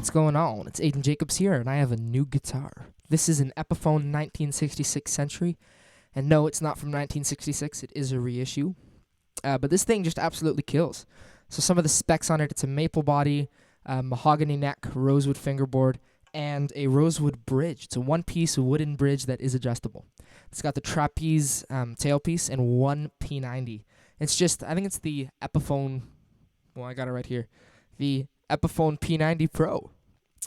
what's going on? It's Ayden Jacobs here, and I have a new guitar. This is an Epiphone 1966 Century, and no, it's not from 1966, it is a reissue. But this thing just absolutely kills. So some of the specs on it, it's a maple body, mahogany neck, rosewood fingerboard, and a rosewood bridge. It's a one-piece wooden bridge that is adjustable. It's got the trapeze tailpiece and one P90. It's just, I think it's the Epiphone, well, I got it right here, the Epiphone P90 Pro.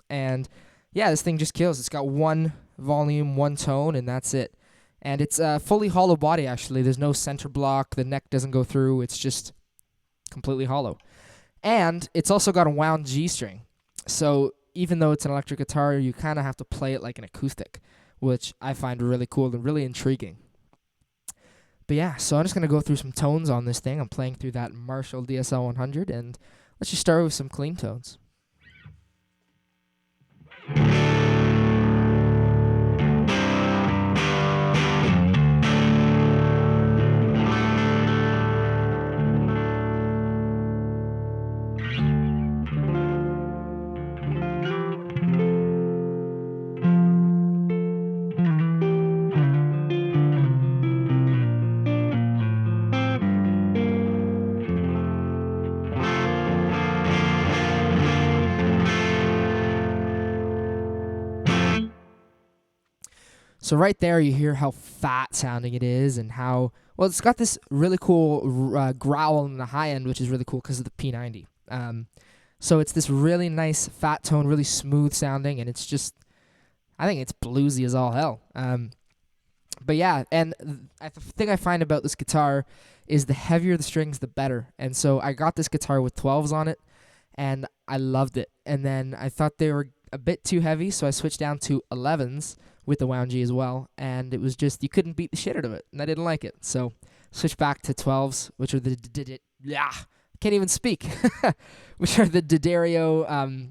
And yeah, this thing just kills. It's got one volume, one tone, and that's it. And it's a fully hollow body, actually. There's no center block. The neck doesn't go through. It's just completely hollow. And it's also got a wound G string. So even though it's an electric guitar, you kind of have to play it like an acoustic, which I find really cool and really intriguing. But yeah, so I'm just going to go through some tones on this thing. I'm playing through that Marshall DSL 100, and let's just start with some clean tones. So right there, you hear how fat sounding it is, and how, well, it's got this really cool growl in the high end, which is really cool because of the P90. So it's this really nice fat tone, really smooth sounding, and it's just, I think it's bluesy as all hell. But yeah, and the thing I find about this guitar is the heavier the strings, the better. And so I got this guitar with 12s on it, and I loved it. And then I thought they were a bit too heavy, so I switched down to 11s with the wound G as well, and it was just, you couldn't beat the shit out of it, and I didn't like it. So switched back to 12s, which are the can't even speak, which are the D'Addario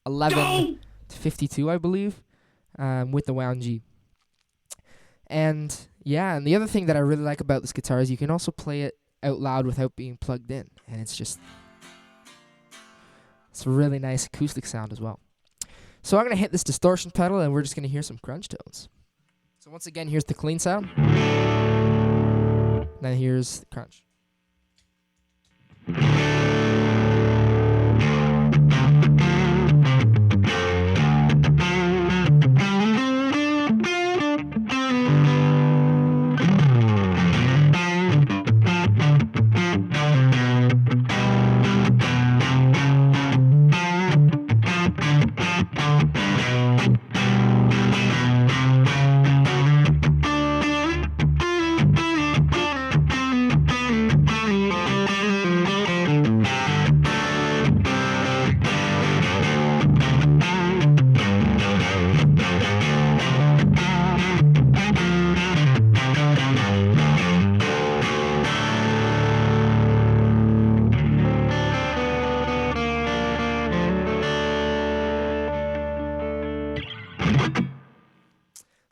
11 to 52, I believe, with the wound G. And yeah, and the other thing that I really like about this guitar is you can also play it out loud without being plugged in, and it's a really nice acoustic sound as well. So I'm going to hit this distortion pedal, and we're just going to hear some crunch tones. So once again, here's the clean sound. Then here's the crunch.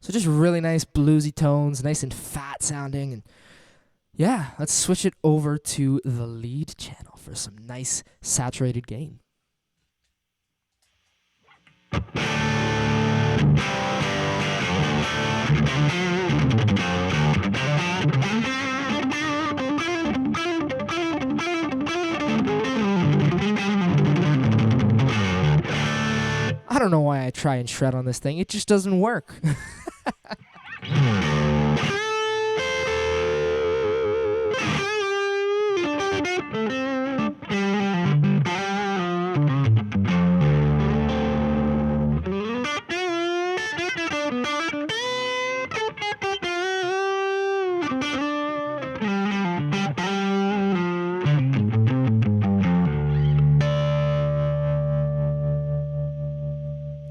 So just really nice bluesy tones, nice and fat sounding. And yeah, let's switch it over to the lead channel for some nice saturated gain. I don't know why I try and shred on this thing. It just doesn't work.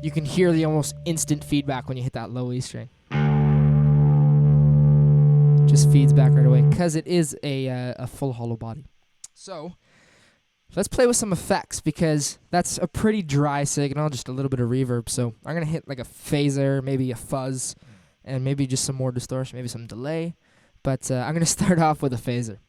You can hear the almost instant feedback when you hit that low E string. Just feeds back right away because it is a full hollow body. So let's play with some effects, because that's a pretty dry signal, just a little bit of reverb. So I'm going to hit like a phaser, maybe a fuzz, and maybe just some more distortion, maybe some delay. But I'm going to start off with a phaser.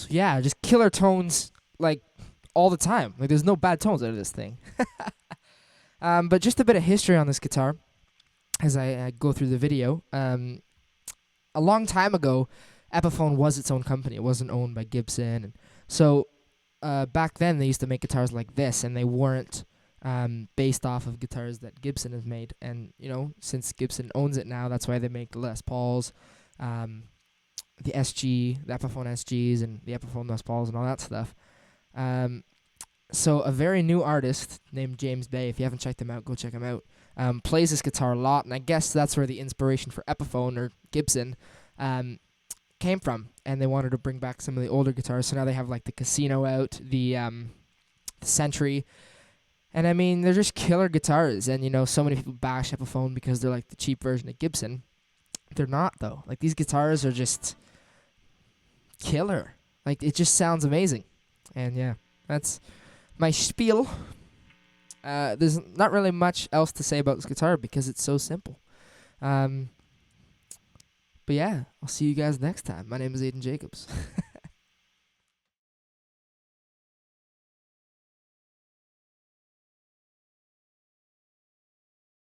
So yeah, just killer tones like all the time. Like there's no bad tones out of this thing. But just a bit of history on this guitar as I go through the video. A long time ago, Epiphone was its own company. It wasn't owned by Gibson. And so back then, they used to make guitars like this, and they weren't based off of guitars that Gibson has made. And, you know, since Gibson owns it now, that's why they make Les Pauls, the SG, the Epiphone SGs, and the Epiphone Les Pauls, and all that stuff. So a very new artist named James Bay, if you haven't checked him out, go check him out, plays this guitar a lot, and I guess that's where the inspiration for Epiphone or Gibson came from, and they wanted to bring back some of the older guitars, so now they have like the Casino out, the Century, and I mean, they're just killer guitars, and you know, so many people bash Epiphone because they're like the cheap version of Gibson. They're not, though. Like, these guitars are just killer. Like, it just sounds amazing. And yeah, that's my spiel. There's not really much else to say about this guitar because it's so simple. But yeah, I'll see you guys next time. My name is Ayden Jacobs.